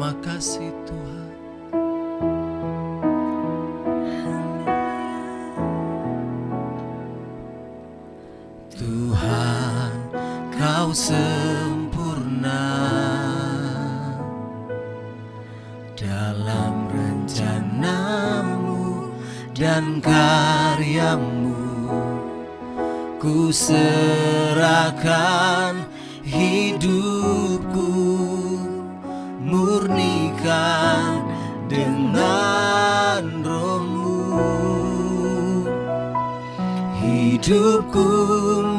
Terima kasih Tuhan. Tuhan, Kau sempurna dalam rencana-Mu dan karya-Mu. Ku serahkan hidupku, murnikan dengan Roh-Mu. Hidupku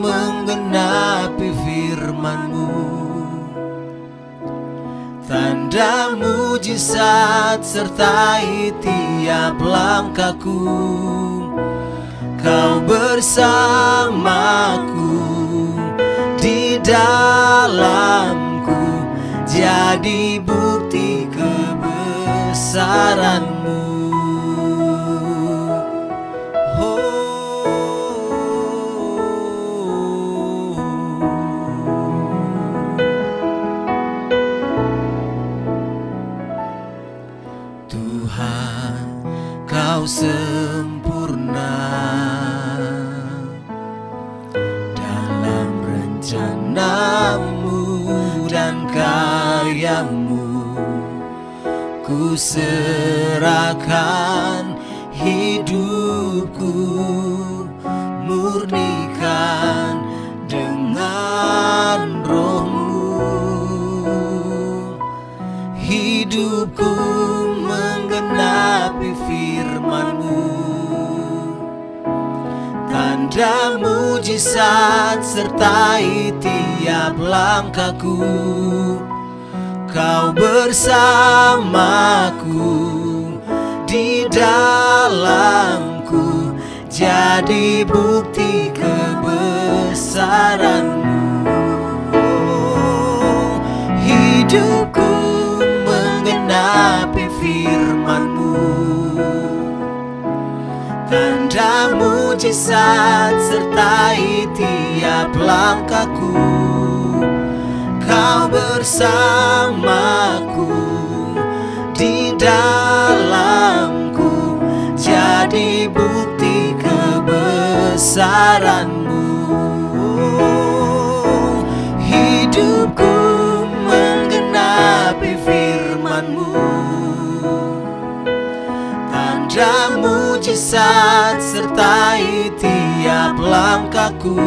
menggenapi firman-Mu, tanda mujizat sertai tiap langkahku. Kau bersamaku, di dalamku, jadi bukti kebesaran-Mu. Tuhan, Kau sempurna dalam rencana-Mu dan karya-Mu. Ku serahkan hidupku, murnikan dengan Roh-Mu. Hidupku menggenapi firman-Mu, tanda mujizat sertai tiap langkahku. Kau bersamaku, di dalamku, jadi bukti kebesaran-Mu. Hidupku menggenapi firman-Mu, tanda mujizat sertai tiap langkahku. Kau bersamaku, di dalamku, jadi bukti kebesaran-Mu. Hidupku menggenapi firman-Mu, tanda mujizat sertai tiap langkahku.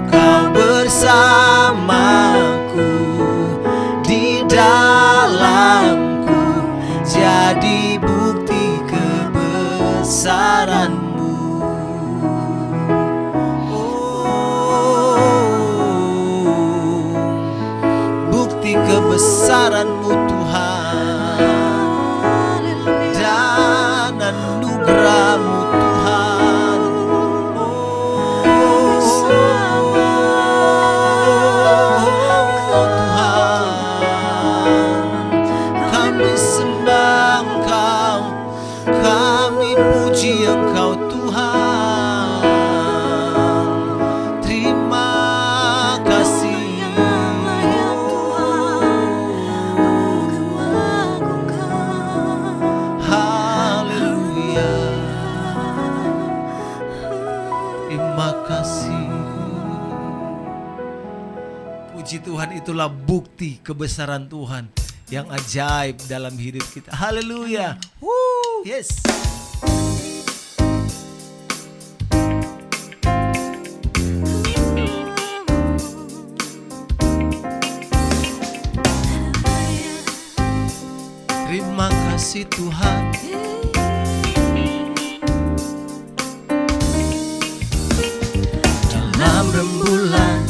Kau bersamaku, di dalamku, jadi bukti kebesaran-Mu. Bukti kebesaran-Mu Tuhan, dan anugerah-Mu Tuhan. Tuhan, kami sembah Engkau, kami puji Engkau Tuhan. Terima kasih. Haleluya. Terima kasih. Puji Tuhan, itulah bukti kebesaran Tuhan yang ajaib dalam hidup kita. Haleluya. Yes. Terima kasih Tuhan. Dalam rembulan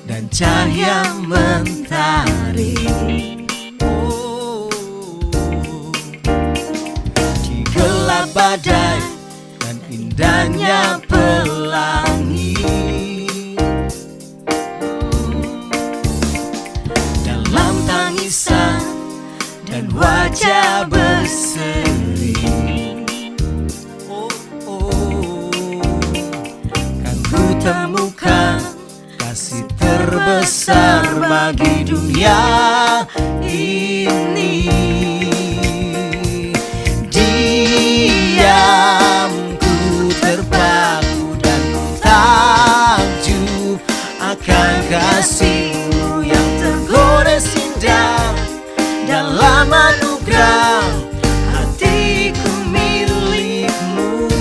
dan cahaya mentari, di gelap badai dan indahnya pelangi, dalam tangisan dan wajah berseri, kan ku temukan kasih terbesar bagi dunia ini. Diamku terpaku dan takjub akan kasih-Mu yang tergores indah. Dalam anugerah hatiku milik-Mu.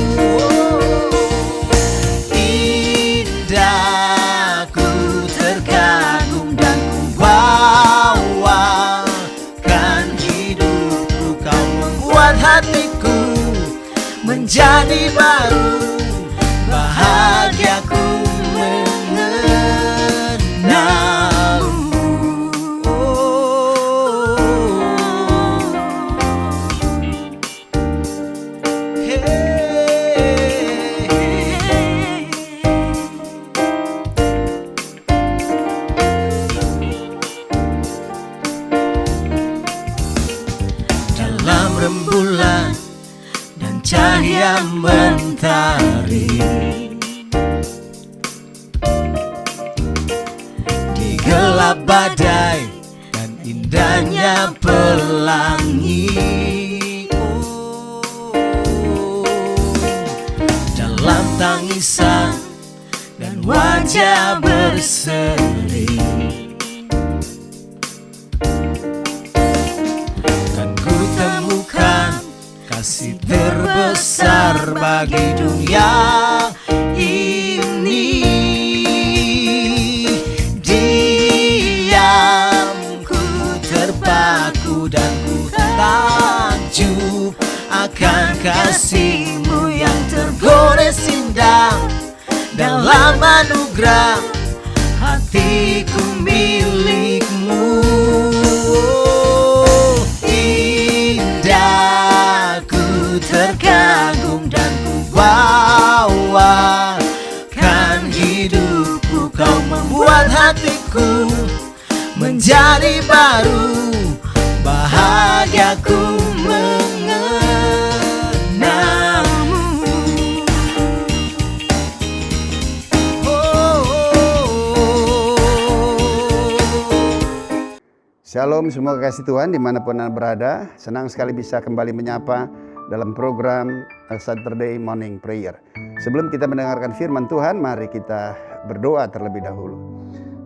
Indah ku terkagum dan ku bawakan hidupku. Kau membuat hatiku menjadi baru. Bahagiaku rembulan dan cahaya mentari, di gelap badai dan indahnya pelangi. Dalam tangisan dan wajah berseri, kasih terbesar bagi dunia ini. Diamku terpaku dan ku takjub akan kasih-Mu yang tergores indah. Dalam anugerah hatiku milik-Mu. Terkagum dan ku bawakan hidupku. Kau membuat hatiku menjadi baru. Bahagiaku mengenalmu. Shalom semua kekasih Tuhan dimanapun Anda berada. Senang sekali bisa kembali menyapa dalam program Saturday Morning Prayer. Sebelum kita mendengarkan firman Tuhan, mari kita berdoa terlebih dahulu.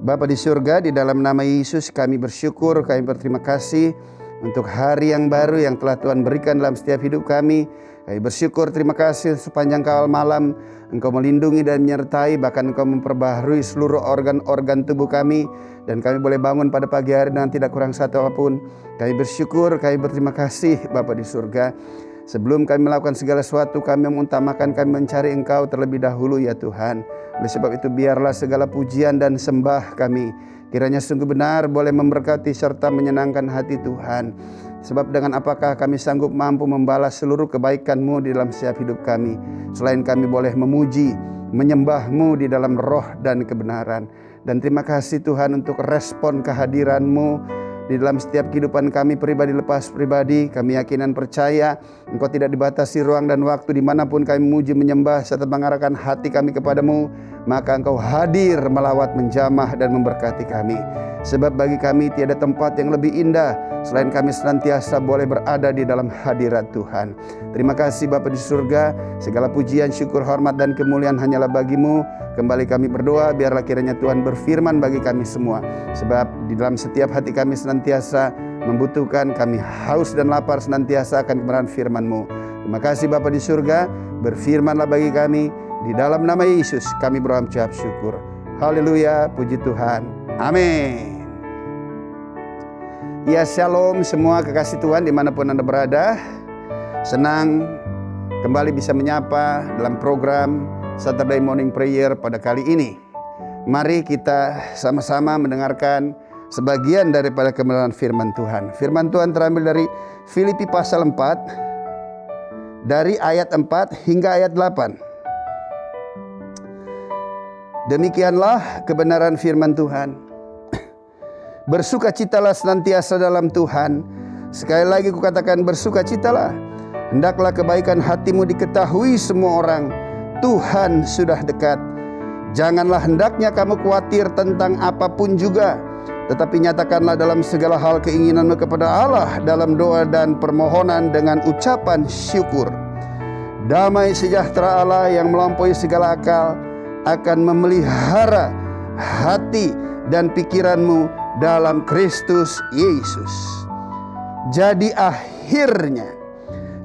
Bapa di surga, di dalam nama Yesus kami bersyukur, kami berterima kasih untuk hari yang baru yang telah Tuhan berikan dalam setiap hidup kami. Kami bersyukur, terima kasih sepanjang kawal malam Engkau melindungi dan menyertai, bahkan Engkau memperbaharui seluruh organ-organ tubuh kami, dan kami boleh bangun pada pagi hari dengan tidak kurang satu apapun. Kami bersyukur, kami berterima kasih Bapa di surga. Sebelum kami melakukan segala sesuatu, kami mengutamakan, kami mencari Engkau terlebih dahulu ya Tuhan. Oleh sebab itu biarlah segala pujian dan sembah kami kiranya sungguh benar boleh memberkati serta menyenangkan hati Tuhan. Sebab dengan apakah kami sanggup mampu membalas seluruh kebaikan-Mu di dalam setiap hidup kami, selain kami boleh memuji, menyembah-Mu di dalam roh dan kebenaran. Dan terima kasih Tuhan untuk respon kehadiran-Mu di dalam setiap kehidupan kami pribadi lepas pribadi. Kami yakin dan percaya Engkau tidak dibatasi ruang dan waktu. Dimanapun kami memuji, menyembah serta mengarahkan hati kami kepadamu, maka Engkau hadir melawat, menjamah dan memberkati kami. Sebab bagi kami tiada tempat yang lebih indah selain kami senantiasa boleh berada di dalam hadirat Tuhan. Terima kasih Bapa di surga. Segala pujian, syukur, hormat dan kemuliaan hanyalah bagi-Mu. Kembali kami berdoa, biarlah kiranya Tuhan berfirman bagi kami semua. Sebab di dalam setiap hati kami senantiasa membutuhkan, kami haus dan lapar senantiasa akan kebenaran firman-Mu. Terima kasih Bapa di surga, berfirmanlah bagi kami. Di dalam nama Yesus kami berucap syukur. Haleluya, puji Tuhan. Amin. Ya, shalom semua kekasih Tuhan dimanapun Anda berada. Senang kembali bisa menyapa dalam program Saturday Morning Prayer pada kali ini. Mari kita sama-sama mendengarkan sebagian daripada kebenaran firman Tuhan. Firman Tuhan terambil dari Filipi pasal 4, dari ayat 4 hingga ayat 8. Demikianlah kebenaran firman Tuhan. Bersukacitalah senantiasa dalam Tuhan. Sekali lagi kukatakan, bersukacitalah. Hendaklah kebaikan hatimu diketahui semua orang. Tuhan sudah dekat. Janganlah hendaknya kamu khawatir tentang apapun juga, Tetapi nyatakanlah dalam segala hal keinginanmu kepada Allah dalam doa dan permohonan dengan ucapan syukur. Damai sejahtera Allah yang melampaui segala akal akan memelihara hati dan pikiranmu dalam Kristus Yesus. Jadi akhirnya,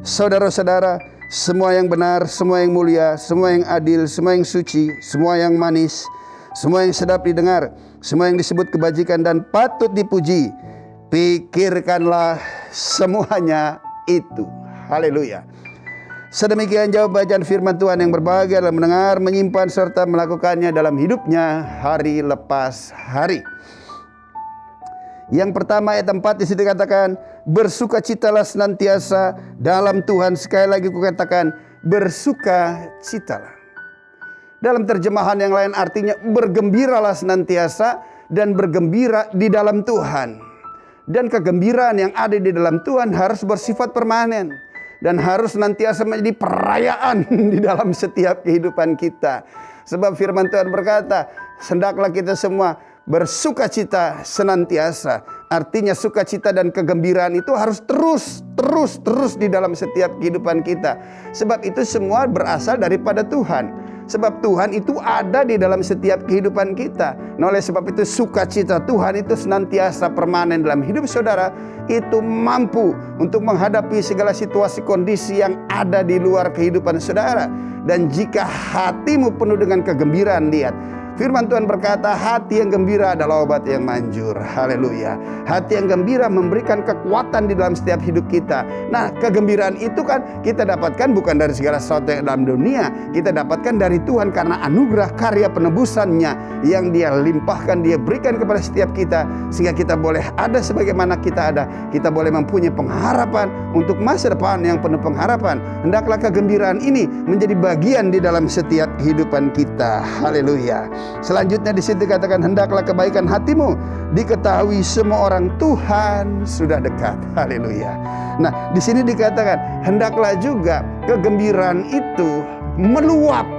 saudara-saudara, semua yang benar, semua yang mulia, semua yang adil, semua yang suci, semua yang manis, semua yang sedap didengar, semua yang disebut kebajikan dan patut dipuji, pikirkanlah semuanya itu. Haleluya. Sedemikian jauh bacaan firman Tuhan yang berbahagia dalam mendengar, menyimpan, serta melakukannya dalam hidupnya hari lepas hari. Yang pertama ayat 4 di situ katakan, bersukacitalah senantiasa dalam Tuhan. Sekali lagi kukatakan, bersukacitalah. Dalam terjemahan yang lain artinya bergembiralah senantiasa dan bergembira di dalam Tuhan. Dan kegembiraan yang ada di dalam Tuhan harus bersifat permanen dan harus senantiasa menjadi perayaan di dalam setiap kehidupan kita. Sebab firman Tuhan berkata, hendaklah kita semua bersukacita senantiasa. Artinya sukacita dan kegembiraan itu harus terus di dalam setiap kehidupan kita. Sebab itu semua berasal daripada Tuhan. Sebab Tuhan itu ada di dalam setiap kehidupan kita. Nah, oleh sebab itu sukacita Tuhan itu senantiasa permanen dalam hidup saudara. Itu mampu untuk menghadapi segala situasi kondisi yang ada di luar kehidupan saudara. Dan jika hatimu penuh dengan kegembiraan, lihat, firman Tuhan berkata, hati yang gembira adalah obat yang manjur. Haleluya. Hati yang gembira memberikan kekuatan di dalam setiap hidup kita. Nah, kegembiraan itu kan kita dapatkan bukan dari segala sesuatu yang dalam dunia. Kita dapatkan dari Tuhan karena anugerah karya penebusannya yang Dia limpahkan, Dia berikan kepada setiap kita. Sehingga kita boleh ada sebagaimana kita ada. Kita boleh mempunyai pengharapan untuk masa depan yang penuh pengharapan. Hendaklah kegembiraan ini menjadi bagian di dalam setiap kehidupan kita. Haleluya. Selanjutnya di situ katakan, hendaklah kebaikan hatimu diketahui semua orang, Tuhan sudah dekat. Haleluya. Nah, di sini dikatakan hendaklah juga kegembiraan itu meluap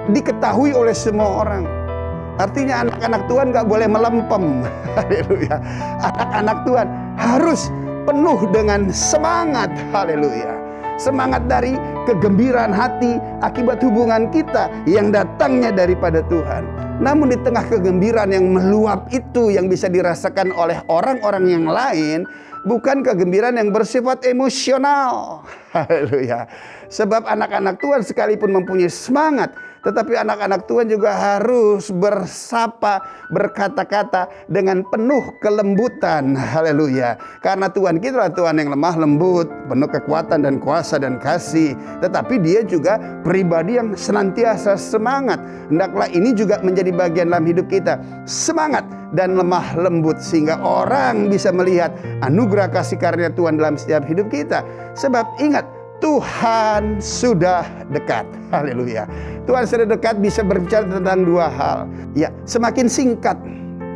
diketahui oleh semua orang. Artinya anak-anak Tuhan gak boleh melempem. Haleluya. Anak-anak Tuhan harus penuh dengan semangat. Haleluya. Semangat dari kegembiraan hati akibat hubungan kita yang datangnya daripada Tuhan. Namun di tengah kegembiraan yang meluap itu yang bisa dirasakan oleh orang-orang yang lain, bukan kegembiraan yang bersifat emosional. Haleluya. Sebab anak-anak Tuhan sekalipun mempunyai semangat, tetapi anak-anak Tuhan juga harus bersapa, berkata-kata dengan penuh kelembutan. Haleluya. Karena Tuhan kita adalah Tuhan yang lemah lembut, penuh kekuatan dan kuasa dan kasih. Tetapi Dia juga pribadi yang senantiasa semangat. Hendaklah ini juga menjadi bagian dalam hidup kita. Semangat dan lemah lembut sehingga orang bisa melihat anugerah kasih karunia Tuhan dalam setiap hidup kita. Sebab ingat, Tuhan sudah dekat. Haleluya. Tuhan sudah dekat bisa berbicara tentang dua hal. Ya, semakin singkat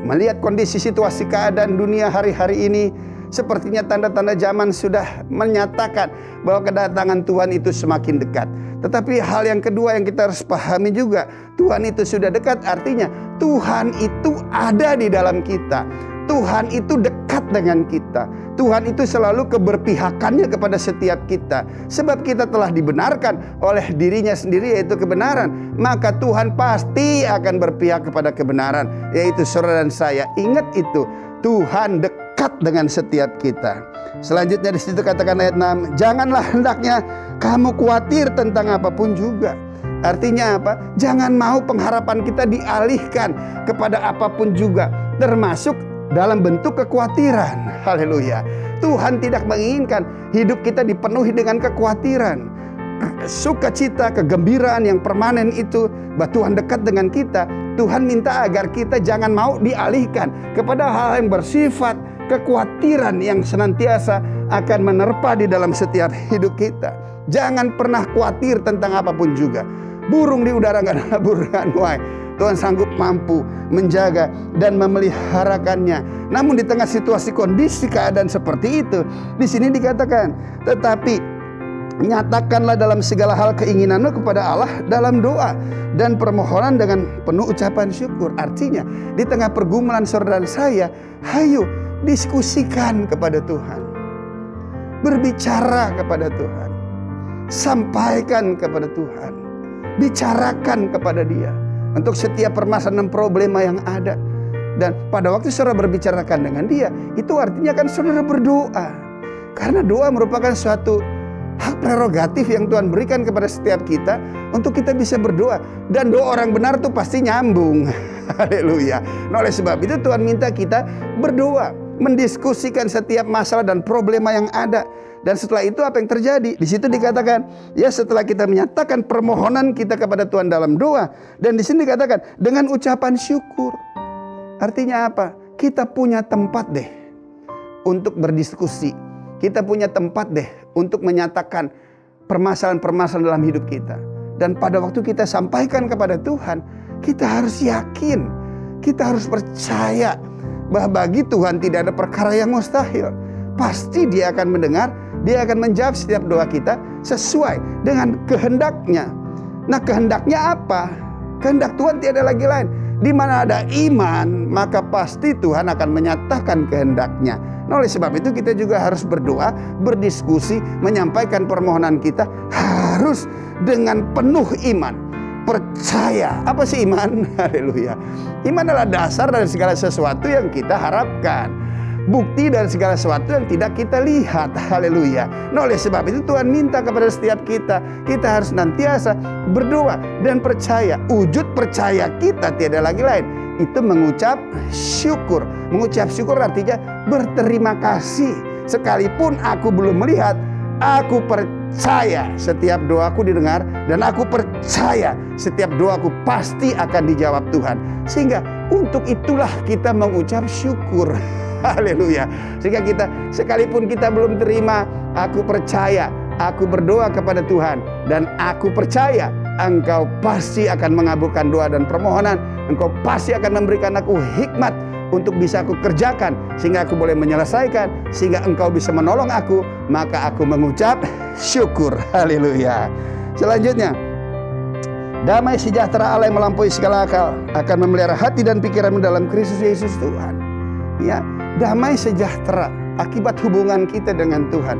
melihat kondisi situasi keadaan dunia hari-hari ini, sepertinya tanda-tanda zaman sudah menyatakan bahwa kedatangan Tuhan itu semakin dekat. Tetapi hal yang kedua yang kita harus pahami juga, Tuhan itu sudah dekat, artinya Tuhan itu ada di dalam kita. Tuhan itu dekat dengan kita. Tuhan itu selalu keberpihakannya kepada setiap kita. Sebab kita telah dibenarkan oleh dirinya sendiri, yaitu kebenaran. Maka Tuhan pasti akan berpihak kepada kebenaran, yaitu saudara dan saya. Ingat itu, Tuhan dekat dengan setiap kita. Selanjutnya di situ katakan ayat 6, janganlah hendaknya kamu khawatir tentang apapun juga. Artinya apa? Jangan mau pengharapan kita dialihkan kepada apapun juga, termasuk dalam bentuk kekhawatiran. Haleluya. Tuhan tidak menginginkan hidup kita dipenuhi dengan kekhawatiran. Sukacita, kegembiraan yang permanen itu, bahwa Tuhan dekat dengan kita. Tuhan minta agar kita jangan mau dialihkan kepada hal yang bersifat kekhawatiran yang senantiasa akan menerpa di dalam setiap hidup kita. Jangan pernah khawatir tentang apapun juga. Burung di udara gak ada burungan wahai. Tuhan sanggup mampu menjaga dan memeliharakannya. Namun di tengah situasi kondisi keadaan seperti itu, di sini dikatakan, tetapi Nyatakanlah dalam segala hal keinginanmu kepada Allah dalam doa dan permohonan dengan penuh ucapan syukur. Artinya di tengah pergumulan saudara dan saya, hayo diskusikan kepada Tuhan, berbicara kepada Tuhan, sampaikan kepada Tuhan, bicarakan kepada Dia untuk setiap permasalahan dan problema yang ada. Dan pada waktu saudara berbicarakan dengan Dia, itu artinya kan saudara berdoa. Karena doa merupakan suatu hak prerogatif yang Tuhan berikan kepada setiap kita untuk kita bisa berdoa. Dan doa orang benar tuh pasti nyambung. Haleluya. Nah, oleh sebab itu Tuhan minta kita berdoa, mendiskusikan setiap masalah dan problema yang ada. Dan setelah itu apa yang terjadi? Di situ dikatakan, ya setelah kita menyatakan permohonan kita kepada Tuhan dalam doa, dan di sini dikatakan dengan ucapan syukur. Artinya apa? Kita punya tempat deh untuk berdiskusi. Kita punya tempat deh untuk menyatakan permasalahan-permasalahan dalam hidup kita. Dan pada waktu kita sampaikan kepada Tuhan, kita harus yakin, kita harus percaya bahwa bagi Tuhan tidak ada perkara yang mustahil. Pasti Dia akan mendengar, Dia akan menjawab setiap doa kita sesuai dengan kehendaknya. Nah, kehendaknya apa? Kehendak Tuhan tiada lagi lain. Di mana ada iman, maka pasti Tuhan akan menyatakan kehendaknya. Nah, oleh sebab itu kita juga harus berdoa, berdiskusi, menyampaikan permohonan kita harus dengan penuh iman. Percaya. Apa sih iman? Haleluya. Iman adalah dasar dari segala sesuatu yang kita harapkan, bukti dari segala sesuatu yang tidak kita lihat. Haleluya. Nah, oleh sebab itu Tuhan minta kepada setiap kita harus senantiasa berdoa dan percaya. Wujud percaya kita tiada lagi lain, itu mengucap syukur. Mengucap syukur artinya berterima kasih. Sekalipun aku belum melihat, aku percaya setiap doaku didengar, dan aku percaya setiap doaku pasti akan dijawab Tuhan. Sehingga untuk itulah kita mengucap syukur. Haleluya. Sehingga kita, sekalipun kita belum terima, aku percaya, aku berdoa kepada Tuhan, dan aku percaya Engkau pasti akan mengabulkan doa dan permohonan. Engkau pasti akan memberikan aku hikmat untuk bisa aku kerjakan, sehingga aku boleh menyelesaikan, sehingga Engkau bisa menolong aku. Maka aku mengucap syukur. Haleluya. Selanjutnya, damai sejahtera Allah yang melampaui segala akal akan memelihara hati dan pikiranmu dalam Kristus Yesus Tuhan. Ya, damai sejahtera akibat hubungan kita dengan Tuhan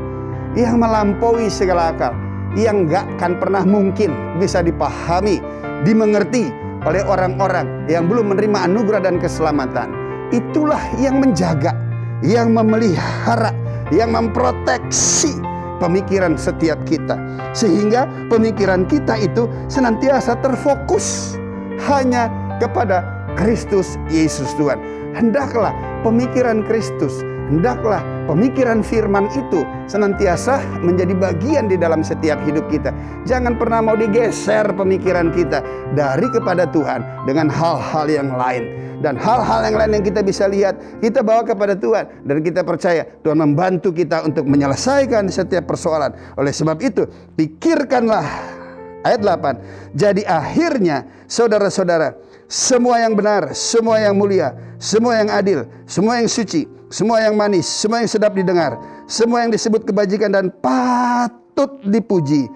yang melampaui segala akal, yang gak akan pernah mungkin bisa dipahami, dimengerti oleh orang-orang yang belum menerima anugerah dan keselamatan. Itulah yang menjaga, yang memelihara, yang memproteksi pemikiran setiap kita, sehingga pemikiran kita itu senantiasa terfokus hanya kepada Kristus Yesus Tuhan. Hendaklah pemikiran Kristus, hendaklah pemikiran firman itu senantiasa menjadi bagian di dalam setiap hidup kita. Jangan pernah mau digeser pemikiran kita dari kepada Tuhan dengan hal-hal yang lain. Dan hal-hal yang lain yang kita bisa lihat, kita bawa kepada Tuhan. Dan kita percaya Tuhan membantu kita untuk menyelesaikan setiap persoalan. Oleh sebab itu, pikirkanlah, ayat 8, jadi akhirnya saudara-saudara, semua yang benar, semua yang mulia, semua yang adil, semua yang suci, semua yang manis, semua yang sedap didengar, semua yang disebut kebajikan dan patut dipuji,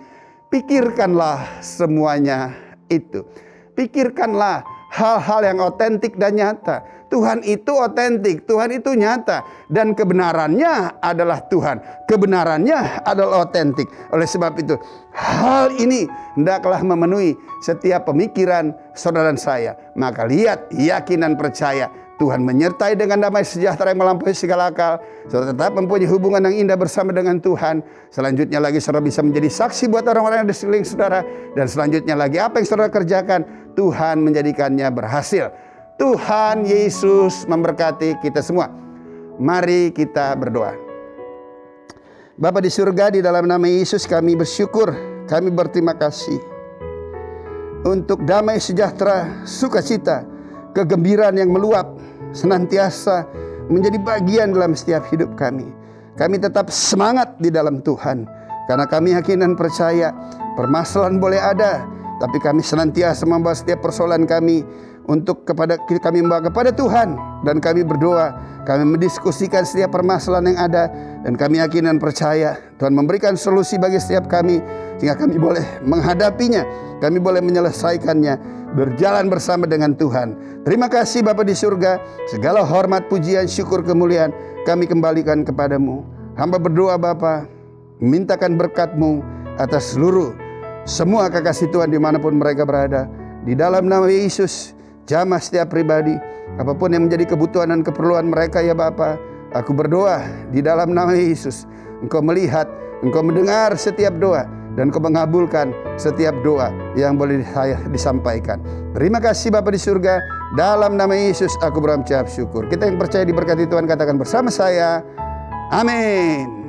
pikirkanlah semuanya itu. Pikirkanlah hal-hal yang otentik dan nyata. Tuhan itu otentik, Tuhan itu nyata, dan kebenarannya adalah Tuhan. Kebenarannya adalah otentik. Oleh sebab itu, hal ini hendaklah memenuhi setiap pemikiran saudara dan saya. Maka lihat, yakin dan percaya Tuhan menyertai dengan damai sejahtera yang melampaui segala akal. Saudara tetap mempunyai hubungan yang indah bersama dengan Tuhan. Selanjutnya lagi saudara bisa menjadi saksi buat orang-orang yang di sekeliling saudara. Dan selanjutnya lagi apa yang saudara kerjakan, Tuhan menjadikannya berhasil. Tuhan Yesus memberkati kita semua. Mari kita berdoa. Bapa di surga, di dalam nama Yesus kami bersyukur, kami berterima kasih untuk damai sejahtera, sukacita, kegembiraan yang meluap senantiasa menjadi bagian dalam setiap hidup kami. Kami tetap semangat di dalam Tuhan, karena kami yakin dan percaya permasalahan boleh ada, tapi kami senantiasa membawa setiap persoalan kami untuk kami membawa kepada Tuhan, dan kami berdoa, kami mendiskusikan setiap permasalahan yang ada, dan kami yakin dan percaya Tuhan memberikan solusi bagi setiap kami, sehingga kami boleh menghadapinya, kami boleh menyelesaikannya, berjalan bersama dengan Tuhan. Terima kasih Bapa di surga, segala hormat, pujian, syukur, kemuliaan kami kembalikan kepadamu. Hamba berdoa Bapa, mintakan berkat-Mu atas seluruh semua kekasih Tuhan dimanapun mereka berada. Di dalam nama Yesus, jamah setiap pribadi, apapun yang menjadi kebutuhan dan keperluan mereka ya Bapa, aku berdoa di dalam nama Yesus, Engkau melihat, Engkau mendengar setiap doa, dan Engkau mengabulkan setiap doa yang boleh disampaikan. Terima kasih Bapa di surga, dalam nama Yesus aku berucap syukur. Kita yang percaya diberkati Tuhan katakan bersama saya, amin.